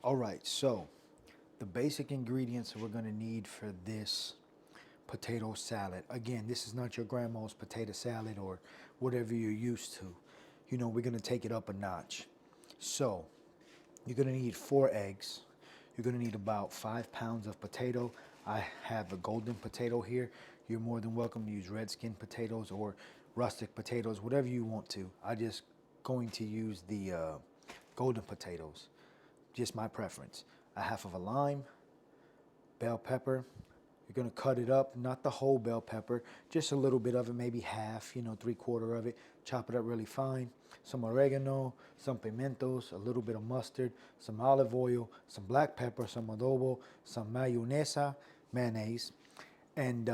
All right, so the basic ingredients that we're gonna need for this potato salad. Again, this is not your grandma's potato salad or whatever you're used to. You know, we're gonna take it up a notch. So, you're gonna need 4 eggs. You're gonna need about 5 pounds of potato. I have the golden potato here. You're more than welcome to use red skin potatoes or rustic potatoes, whatever you want to. I just going to use the golden potatoes. Just my preference. A half of a lime, bell pepper. You're gonna cut it up, not the whole bell pepper, just a little bit of it, maybe half, 3/4 of it. Chop it up really fine. Some oregano, some pimentos, a little bit of mustard, some olive oil, some black pepper, some adobo, some mayonnaise. And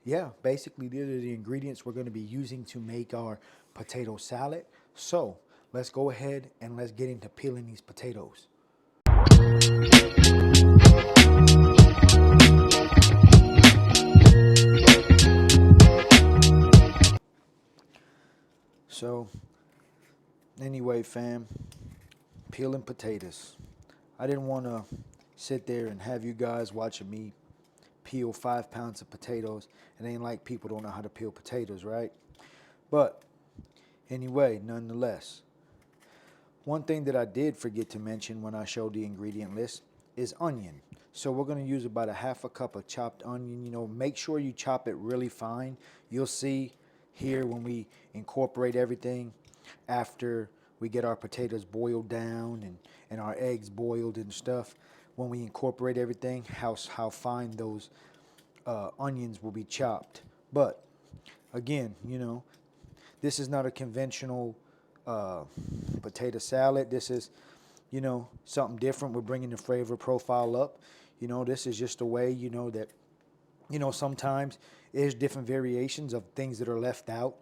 yeah, basically these are the ingredients we're gonna be using to make our potato salad. So let's go ahead and let's get into peeling these potatoes. So anyway, fam, peeling potatoes. I didn't want to sit there and have you guys watching me peel 5 pounds of potatoes. It ain't like people don't know how to peel potatoes, right? But anyway, nonetheless, one thing that I did forget to mention when I showed the ingredient list is onion. So we're going to use about a half a cup of chopped onion. Make sure you chop it really fine. You'll see here when we incorporate everything after we get our potatoes boiled down and our eggs boiled and stuff. When we incorporate everything, how fine those onions will be chopped. But again, this is not a conventional uh, potato salad. This is, something different. We're bringing the flavor profile up. This is just a way, that, sometimes there's different variations of things that are left out,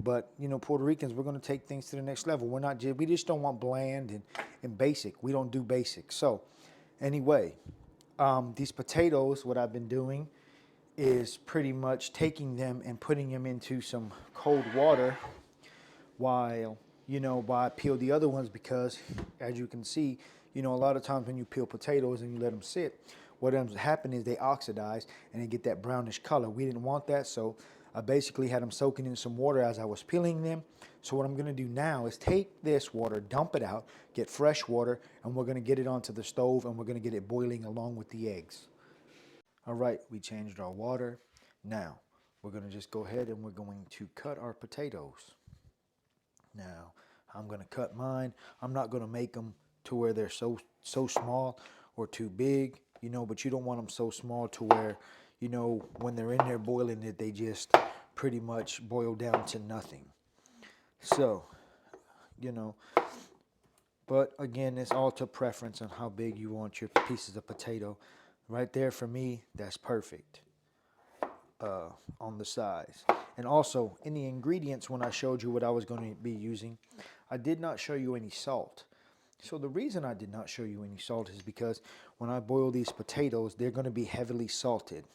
but, Puerto Ricans, we're going to take things to the next level. We just don't want bland and basic. We don't do basic. So anyway, these potatoes, what I've been doing is pretty much taking them and putting them into some cold water while I peel the other ones, because as you can see, a lot of times when you peel potatoes and you let them sit, what ends up happening is they oxidize and they get that brownish color. We didn't want that, so I basically had them soaking in some water as I was peeling them. So what I'm going to do now is take this water, dump it out, get fresh water, and we're going to get it onto the stove and we're going to get it boiling along with the eggs. All right, we changed our water. Now we're going to just go ahead and we're going to cut our potatoes. Now, I'm going to cut mine. I'm not going to make them to where they're so small or too big, but you don't want them so small to where, when they're in there boiling it, they just pretty much boil down to nothing. So, you know, but again, it's all to preference on how big you want your pieces of potato. Right there for me, that's perfect on the size. And also, in the ingredients, when I showed you what I was going to be using, I did not show you any salt. So the reason I did not show you any salt is because when I boil these potatoes, they're going to be heavily salted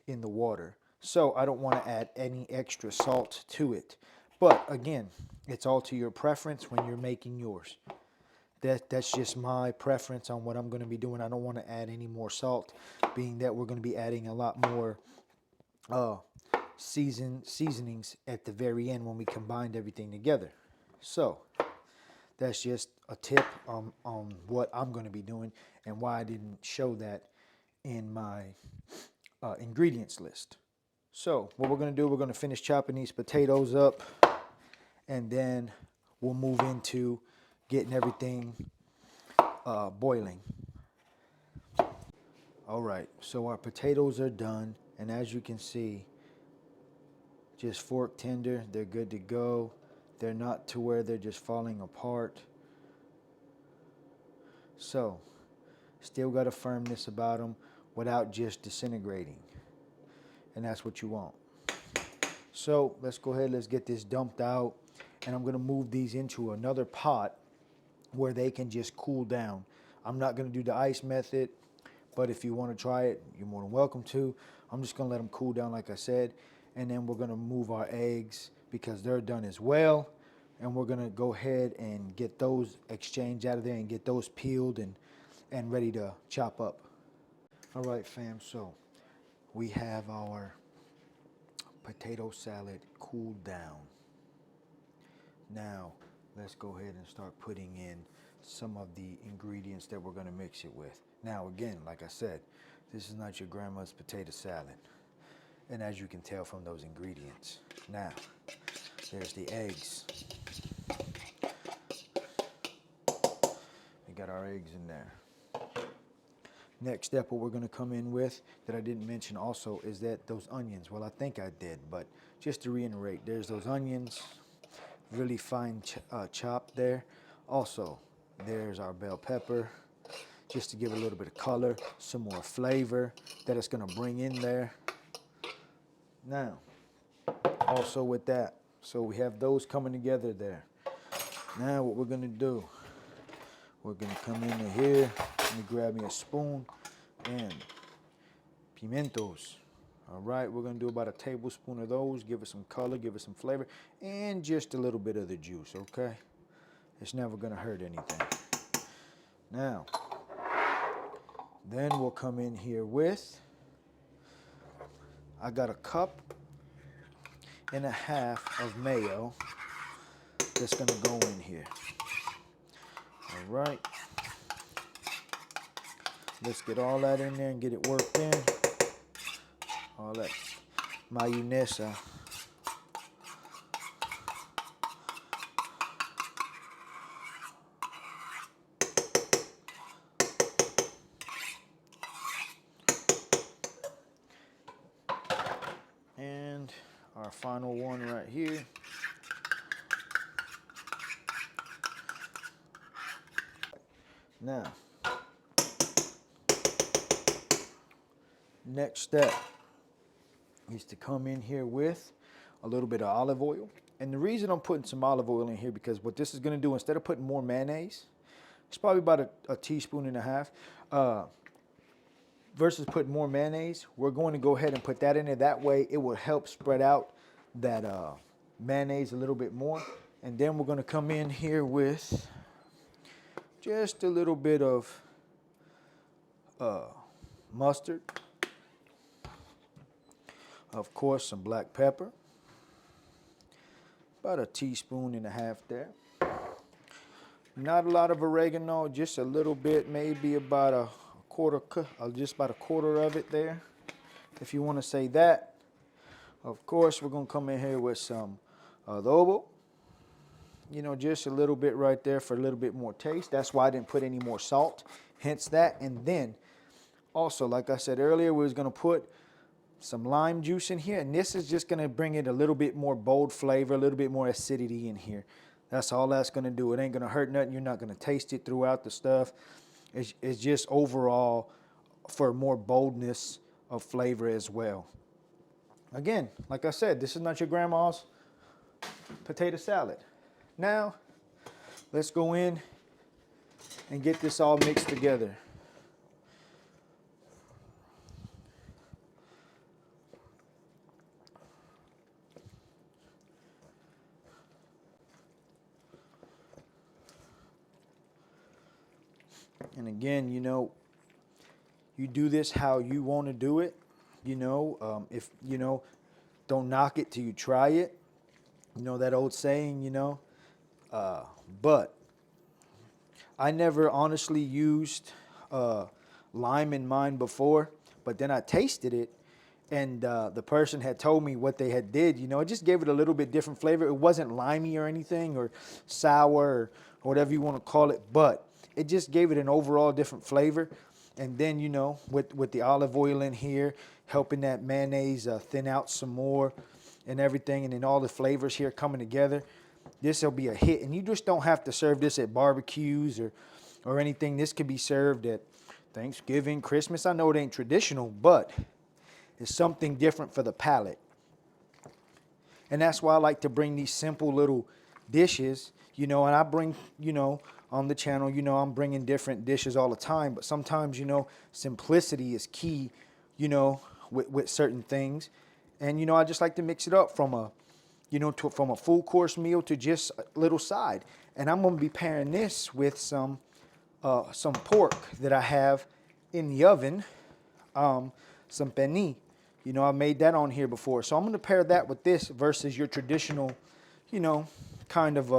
in the water. So I don't want to add any extra salt to it. But again, it's all to your preference when you're making yours. That's just my preference on what I'm going to be doing. I don't want to add any more salt, being that we're going to be adding a lot more uh, seasonings at the very end when we combined everything together. So that's just a tip on what I'm going to be doing and why I didn't show that in my ingredients list. So what we're going to do, we're going to finish chopping these potatoes up, and then we'll move into getting everything boiling. All right, so our potatoes are done, and as you can see, just fork tender, they're good to go. They're not to where they're just falling apart. So, still got a firmness about them without just disintegrating. And that's what you want. So, let's go ahead, let's get this dumped out. And I'm going to move these into another pot where they can just cool down. I'm not going to do the ice method, but if you want to try it, you're more than welcome to. I'm just going to let them cool down like I said. And then we're going to move our eggs because they're done as well. And we're going to go ahead and get those exchanged out of there and get those peeled and and ready to chop up. All right, fam, so we have our potato salad cooled down. Now, let's go ahead and start putting in some of the ingredients that we're going to mix it with. Now, again, like I said, this is not your grandma's potato salad. And as you can tell from those ingredients. Now, there's the eggs. We got our eggs in there. Next step, what we're going to come in with that I didn't mention also is that those onions. Well, I think I did, but just to reiterate, there's those onions, really fine chopped there. Also, there's our bell pepper, just to give it a little bit of color, some more flavor that it's going to bring in there. Now, also with that, so we have those coming together there. Now what we're going to do, we're going to come into here. Let me grab me a spoon and pimientos. All right, we're going to do about a tablespoon of those, give it some color, give it some flavor, and just a little bit of the juice, okay? It's never going to hurt anything. Now, then we'll come in here with, I got a cup and a half of mayo that's going to go in here. All right. Let's get all that in there and get it worked in. All that mayonesa. And our final one right here. Now, next step is to come in here with a little bit of olive oil. And the reason I'm putting some olive oil in here, because what this is going to do, instead of putting more mayonnaise, it's probably about a teaspoon and a half, versus putting more mayonnaise, we're going to go ahead and put that in there. That way it will help spread out that mayonnaise a little bit more. And then we're going to come in here with just a little bit of mustard. Of course, some black pepper. About a teaspoon and a half there. Not a lot of oregano, just a little bit, maybe about a quarter, just about a quarter of it there, if you want to say that. Of course, we're going to come in here with some adobo. You know, just a little bit right there for a little bit more taste. That's why I didn't put any more salt, hence that. And then, also, like I said earlier, we was going to put some lime juice in here, and this is just going to bring it a little bit more bold flavor, a little bit more acidity in here. That's all that's going to do. It ain't going to hurt nothing. You're not going to taste it throughout the stuff. It's just overall for more boldness of flavor as well. Again, like I said, this is not your grandma's potato salad. Now, let's go in and get this all mixed together. And again, you know, you do this how you want to do it. You know, if, you know, don't knock it till you try it. You know, that old saying, you know. But I never honestly used lime in mine before. But then I tasted it. And the person had told me what they had did. You know, it just gave it a little bit different flavor. It wasn't limey or anything, or sour, or whatever you want to call it. But it just gave it an overall different flavor. And then, you know, with the olive oil in here, helping that mayonnaise thin out some more and everything. And then all the flavors here coming together. This will be a hit. And you just don't have to serve this at barbecues or anything. This could be served at Thanksgiving, Christmas. I know it ain't traditional, but it's something different for the palate. And that's why I like to bring these simple little dishes, you know, and I bring, you know, on the channel, you know, I'm bringing different dishes all the time, but sometimes, you know, simplicity is key, you know, with certain things. And, you know, I just like to mix it up from a, you know, from a full course meal to just a little side. And I'm going to be pairing this with some some pork that I have in the oven, some penne. You know, I made that on here before. So I'm going to pair that with this versus your traditional, you know, kind of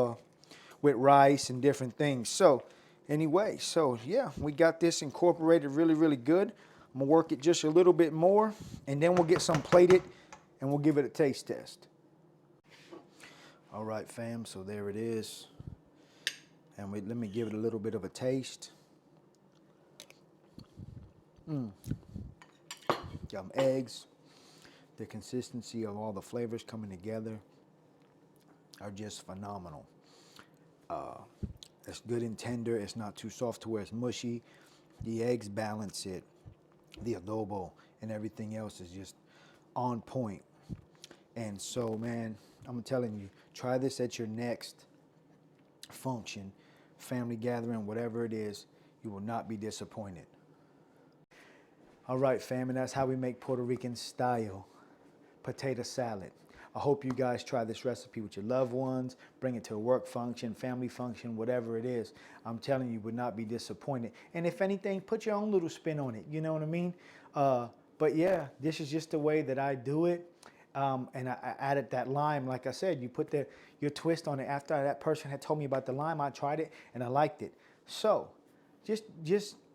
with rice and different things. So anyway, so yeah, we got this incorporated really, really good. I'm going to work it just a little bit more, and then we'll get some plated, and we'll give it a taste test. All right, fam, so there it is. And let me give it a little bit of a taste. Got eggs. The consistency of all the flavors coming together are just phenomenal. It's good and tender. It's not too soft to where it's mushy. The eggs balance it. The adobo and everything else is just on point. And so, man, I'm telling you, try this at your next function, family gathering, whatever it is. You will not be disappointed. All right, fam, and that's how we make Puerto Rican style potato salad. I hope you guys try this recipe with your loved ones, bring it to a work function, family function, whatever it is. I'm telling you, would not be disappointed. And if anything, put your own little spin on it, you know what I mean? But yeah, this is just the way that I do it. And I added that lime, like I said, you put your twist on it. After that person had told me about the lime, I tried it and I liked it. So just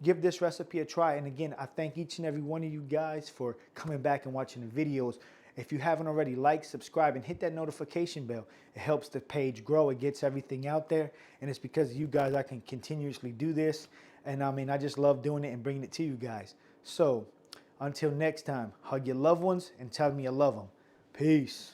give this recipe a try. And again, I thank each and every one of you guys for coming back and watching the videos. If you haven't already, like, subscribe, and hit that notification bell. It helps the page grow. It gets everything out there. And it's because of you guys I can continuously do this. And I mean, I just love doing it and bringing it to you guys. So until next time, hug your loved ones and tell me you love them. Peace.